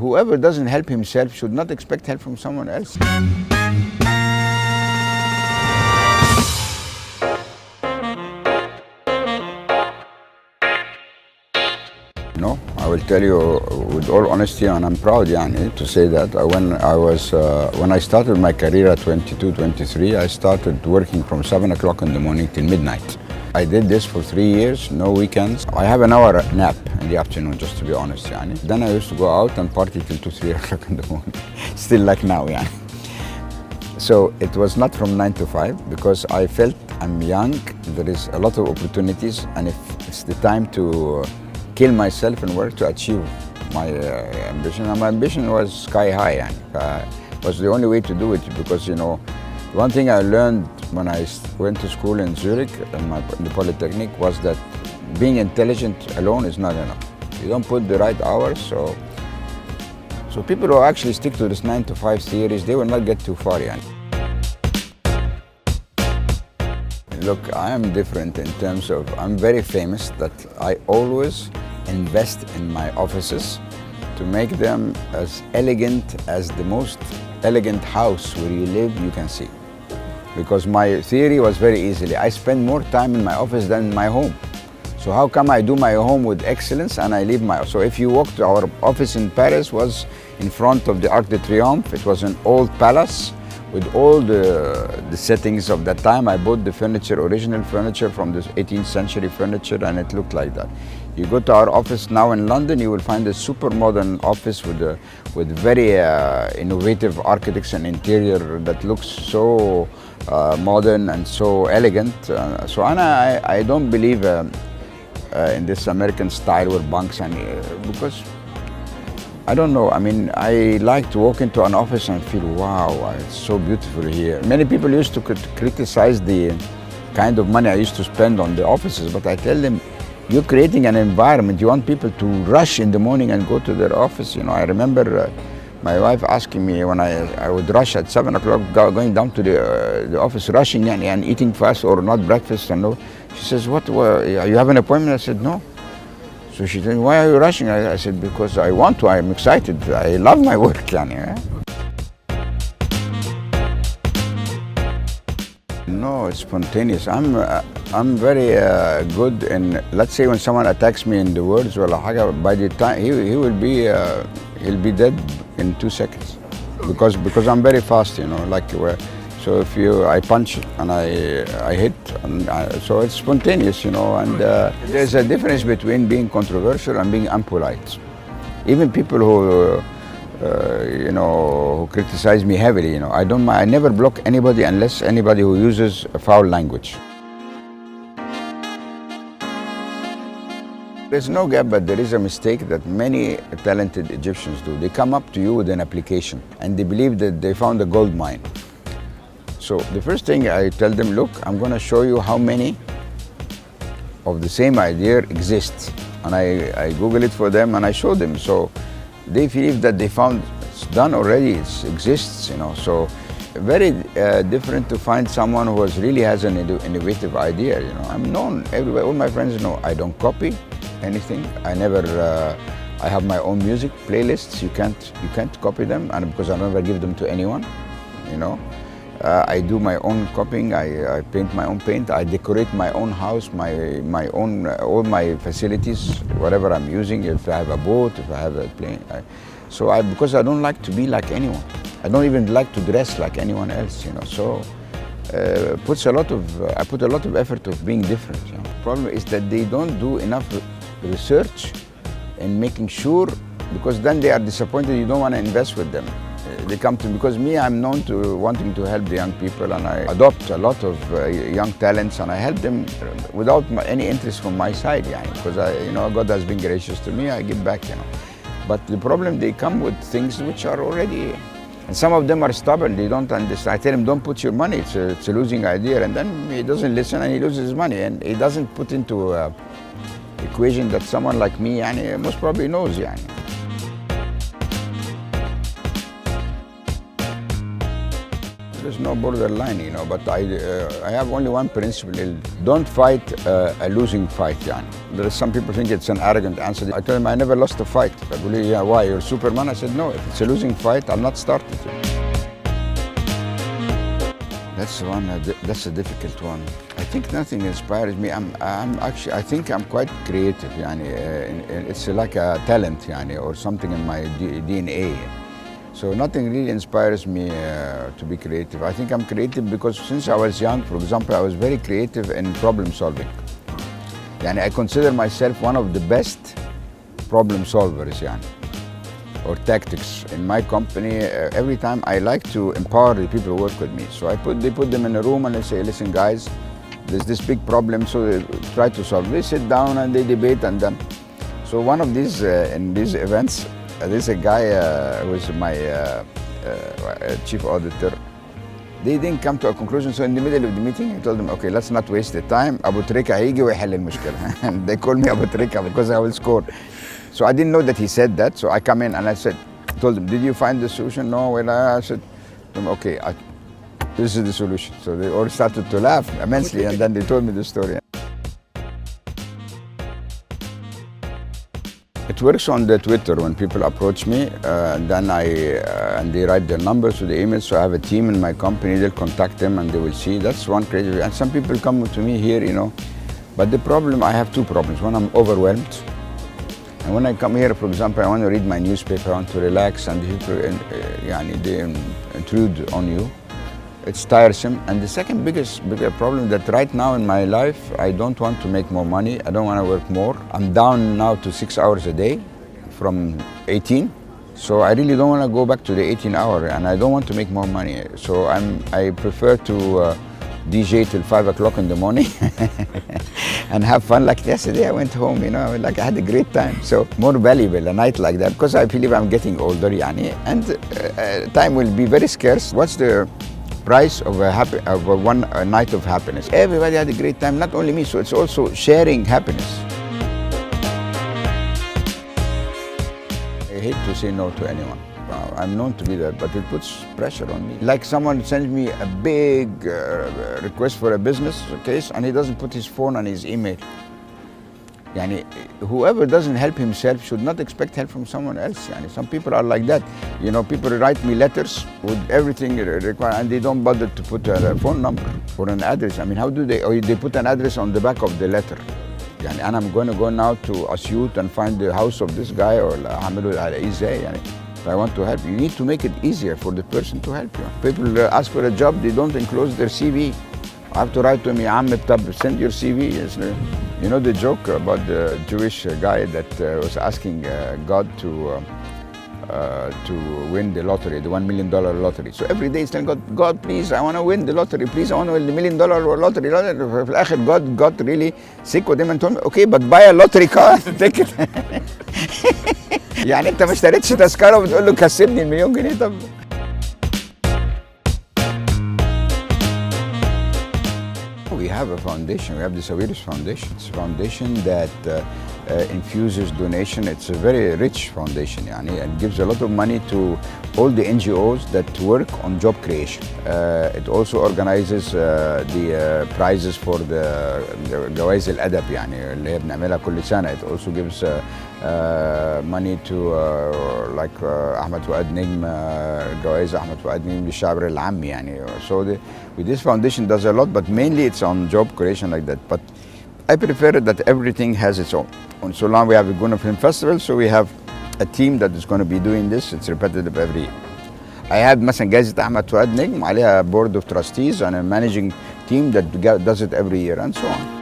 whoever doesn't help himself should not expect help from someone else. No, I will tell you with all honesty, and I'm proud to say that when I started my career at 22, 23, I started working from 7 o'clock in the morning till midnight. I did this for 3 years, no weekends. I have an hour nap in the afternoon, just to be honest. Then I used to go out and party till 2, 3 o'clock in the morning. Still like now. So it was not from 9 to 5 because I felt I'm young, there is a lot of opportunities, and if it's the time to kill myself and work to achieve my ambition. And my ambition was sky high. It was the only way to do it because, one thing I learned when I went to school in Zurich, in the Polytechnic, was that being intelligent alone is not enough. You don't put the right hours, so people who actually stick to this 9 to 5 theories, they will not get too far. Look, I am different in terms of, I'm very famous that I always invest in my offices to make them as elegant as the most elegant house where you live you can see. Because my theory was very easily, I spend more time in my office than in my home. So how come I do my home with excellence and I leave so if you walk to our office in Paris, was in front of the Arc de Triomphe. It was an old palace with all the settings of that time. I bought the furniture, original furniture from the 18th century furniture, and it looked like that. You go to our office now in London, you will find a super modern office with very innovative architects and interior that looks so modern and so elegant. I don't believe in this American style with bunks because I don't know. I mean, I like to walk into an office and feel, wow, it's so beautiful here. Many people used to criticize the kind of money I used to spend on the offices, but I tell them, you're creating an environment. You want people to rush in the morning and go to their office. I remember my wife asking me when I would rush at 7 o'clock, going down to the office, rushing and eating fast or not breakfast. She says, what, you have an appointment? I said, no. So she said, why are you rushing? I said, because I want to, I'm excited. I love my work. No, it's spontaneous. I'm very good in, let's say when someone attacks me in the words, by the time he'll be dead in 2 seconds. Because I'm very fast, so if I punch and I hit, so it's spontaneous, and there's a difference between being controversial and being impolite. Even people who criticize me heavily, I never block anybody unless anybody who uses a foul language. There's no gap, but there is a mistake that many talented Egyptians do. They come up to you with an application and they believe that they found a gold mine. So the first thing I tell them, look, I'm going to show you how many of the same idea exists. And I Google it for them and I show them. So they believe that they found it's done already, it exists, So very different to find someone who really has an innovative idea, I'm known everywhere, all my friends know I don't copy anything. I have my own music playlists. You can't copy them, and because I never give them to anyone, I do my own copying. I paint my own paint. I decorate my own house, my own all my facilities, whatever I'm using. If I have a boat, if I have a plane, because I don't like to be like anyone. I don't even like to dress like anyone else. So I put a lot of effort of being different. The problem is that they don't do enough research in making sure, because then they are disappointed. You don't want to invest with them. They come to me because I'm known to wanting to help the young people, and I adopt a lot of young talents and I help them without any interest from my side, because God has been gracious to me. I give back, But the problem, they come with things which are already, and some of them are stubborn. They don't understand. I tell him, don't put your money. It's a losing idea, and then he doesn't listen and he loses his money, and he doesn't put into equation that someone like me, most probably knows, there's no borderline, you know. But I have only one principle: don't fight a losing fight. Yani. There are some people think it's an arrogant answer. I tell them I never lost a fight. I believe, yeah, why? You're Superman? I said no. If it's a losing fight, I'll not start it. That's one. That's a difficult one. I think nothing inspires me. I think I'm quite creative. Yani, it's like a talent, yani, or something in my DNA. So nothing really inspires me to be creative. I think I'm creative because since I was young, for example, I was very creative in problem solving. Yani, I consider myself one of the best problem solvers, yani, or tactics. In my company, every time I like to empower the people who work with me. So they put them in a room and I say, listen guys, there's this big problem, so they try to solve. They sit down and they debate and then. So one of these, in these events, there's a guy who is my chief auditor. They didn't come to a conclusion, so in the middle of the meeting, I told them, okay, let's not waste the time. Abu Trika هيجي ويحل المشكلة. And they call me Abu Trika because I will score. So I didn't know that he said that, so I come in and I told him, did you find the solution? No, well, I said, okay, this is the solution. So they all started to laugh immensely, and then they told me the story. It works on the Twitter when people approach me, and then and they write their numbers to the email. So I have a team in my company. They'll contact them and they will see. That's one crazy. And some people come to me here, you know. But the problem, I have two problems. One, I'm overwhelmed. And when I come here, for example, I want to read my newspaper, I want to relax, and people, they intrude on you. It's tiresome. And the second bigger problem that right now in my life, I don't want to make more money. I don't want to work more. I'm down now to 6 hours a day from 18. So I really don't want to go back to the 18 hour, and I don't want to make more money. So I prefer to DJ till 5 o'clock in the morning and have fun. Like yesterday, I went home, you know, like I had a great time. So more valuable a night like that, because I believe I'm getting older, yani, and time will be very scarce. What's the price of one night of happiness? Everybody had a great time, not only me, so it's also sharing happiness. I hate to say no to anyone. I'm known to be that, but it puts pressure on me. Like someone sends me a big request for a business case and he doesn't put his phone on his email. Yani, whoever doesn't help himself should not expect help from someone else. Yani, some people are like that. You know, people write me letters with everything required and they don't bother to put a phone number or an address. I mean, how do they? Or they put an address on the back of the letter. Yani, and I'm going to go now to Asyut and find the house of this guy, or if I want to help, you need to make it easier for the person to help you. People ask for a job, they don't enclose their CV. I have to write to him, يا عم الطب, send your CV. You know the joke about the Jewish guy that was asking God to win the lottery, the $1 million lottery. So every day he's telling God, God, please, I want to win the lottery. Please, I want to win the $1 million lottery. في الآخر God got really sick with him and told him, okay, but buy a lottery car, take it. يعني أنت ما اشتريتش تذكرة وبتقول له كسبني المليون جنيه. طب we have a foundation. We have the Sawiris Foundation. It's a foundation that infuses donation. It's a very rich foundation, yani, and gives a lot of money to all the NGOs that work on job creation. It also organizes the prizes for the جوائز الأدب, يعني اللي هي بنعملها كل سنة. It also gives money to like أحمد فؤاد نجم, جوائز أحمد فؤاد نجم للشعر العامي, يعني. So this foundation does a lot, but mainly it's on job creation like that. But I prefer that everything has its own. And so now we have a Guna Film Festival, so we have a team that is going to be doing this. It's repetitive every year. I had مثلا جائزة أحمد فؤاد نجم عليها board of trustees and a managing team that does it every year, and so on.